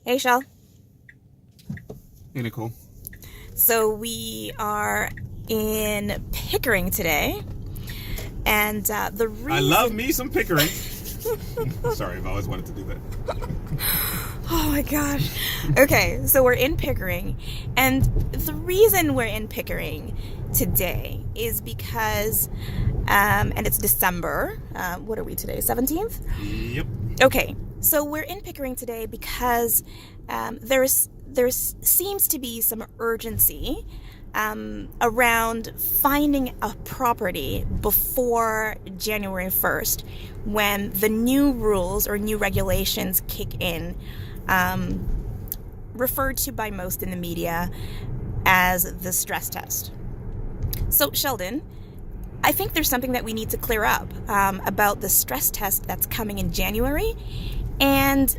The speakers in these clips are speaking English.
Hey, Shell. Hey, Nicole. So we are in Pickering today, and the reason... I love me some Pickering. Sorry, I've always wanted to do that. Oh my gosh. Okay, so we're in Pickering, and the reason we're in Pickering today is because, and it's December, what are we today, 17th? Yep. Okay, so we're in Pickering today because there seems to be some urgency around finding a property before January 1st when the new rules or new regulations kick in, referred to by most in the media as the stress test. So, Sheldon, I think there's something that we need to clear up about the stress test that's coming in January and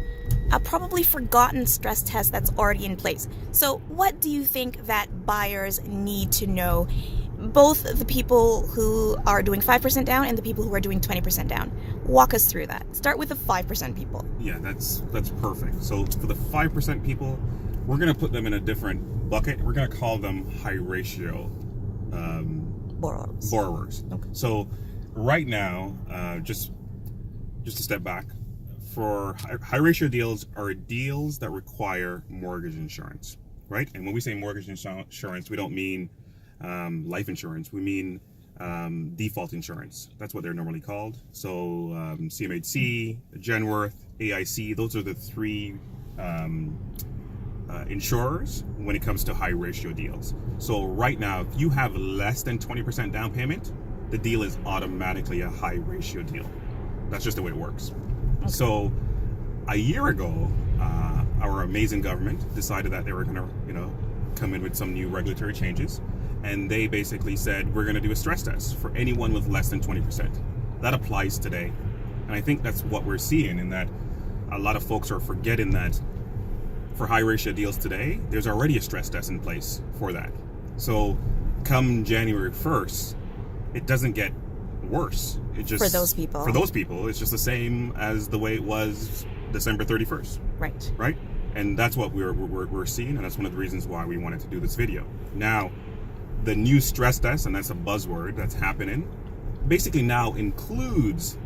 a probably forgotten stress test that's already in place. So what do you think that buyers need to know, both the people who are doing 5% down and the people who are doing 20% down? Walk us through that. Start with the 5% people. Yeah, that's perfect. So for the 5% people, we're going to put them in a different bucket. We're going to call them high ratio borrowers. Okay. So right now, just to step back, for high ratio deals are deals that require mortgage insurance, right? And when we say mortgage insurance, we don't mean life insurance. We mean default insurance. That's what they're normally called. So CMHC, Genworth, AIC, those are the three insurers when it comes to high ratio deals. So right now, if you have less than 20% down payment, the deal is automatically a high ratio deal. That's just the way it works. Okay. So a year ago, our amazing government decided that they were going to, come in with some new regulatory changes. And they basically said, we're going to do a stress test for anyone with less than 20%. That applies today. And I think that's what we're seeing, in that a lot of folks are forgetting that for high ratio deals today, there's already a stress test in place for that. So come January 1st, it doesn't get worse. It just, for those people, it's just the same as the way it was December 31st. Right. And that's what we're seeing, and that's one of the reasons why we wanted to do this video. Now, the new stress test, and that's a buzzword that's happening, basically now includes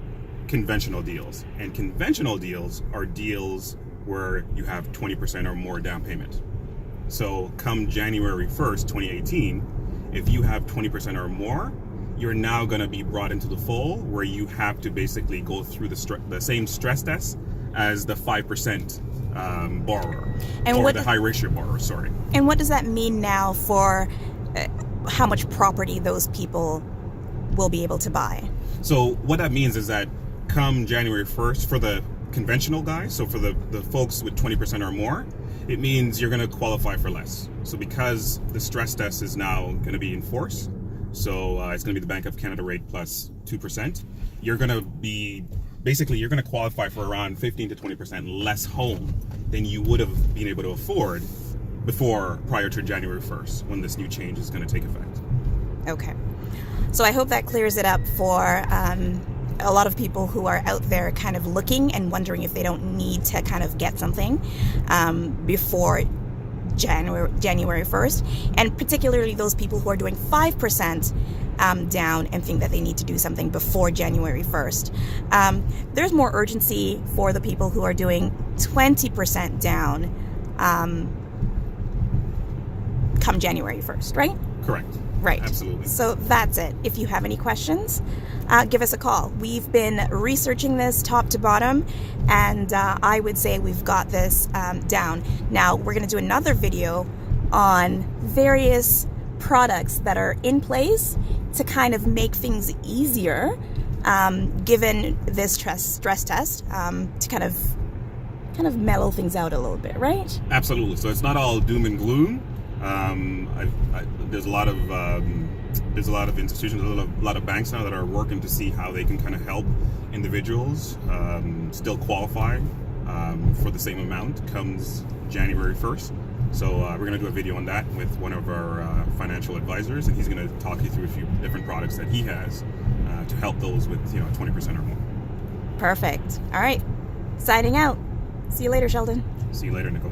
conventional deals. And conventional deals are deals where you have 20% or more down payment. So come January 1st, 2018, if you have 20% or more, you're now going to be brought into the fold where you have to basically go through the same stress test as the 5% borrower, or the high ratio borrower, sorry. And what does that mean now for how much property those people will be able to buy? So what that means is that come January 1st, for the conventional guys, so for the folks with 20% or more, it means you're going to qualify for less. So because the stress test is now going to be in force, so it's going to be the Bank of Canada rate plus 2%, you're going to qualify for around 15 to 20% less home than you would have been able to afford prior to January 1st, when this new change is going to take effect. Okay. So I hope that clears it up for a lot of people who are out there kind of looking and wondering if they don't need to kind of get something before January 1st, and particularly those people who are doing 5% down and think that they need to do something before January 1st. There's more urgency for the people who are doing 20% down come January 1st, right? Correct. Right. Absolutely. So that's it. If you have any questions, give us a call. We've been researching this top to bottom, and I would say we've got this down. Now, we're going to do another video on various products that are in place to kind of make things easier, given this stress test, to kind of mellow things out a little bit, right? Absolutely. So it's not all doom and gloom. There's a lot of institutions, a lot of banks now that are working to see how they can kind of help individuals still qualify for the same amount comes January 1st. So we're going to do a video on that with one of our financial advisors, and he's going to talk you through a few different products that he has to help those with 20% or more. Perfect. All right. Signing out. See you later, Sheldon. See you later, Nicole.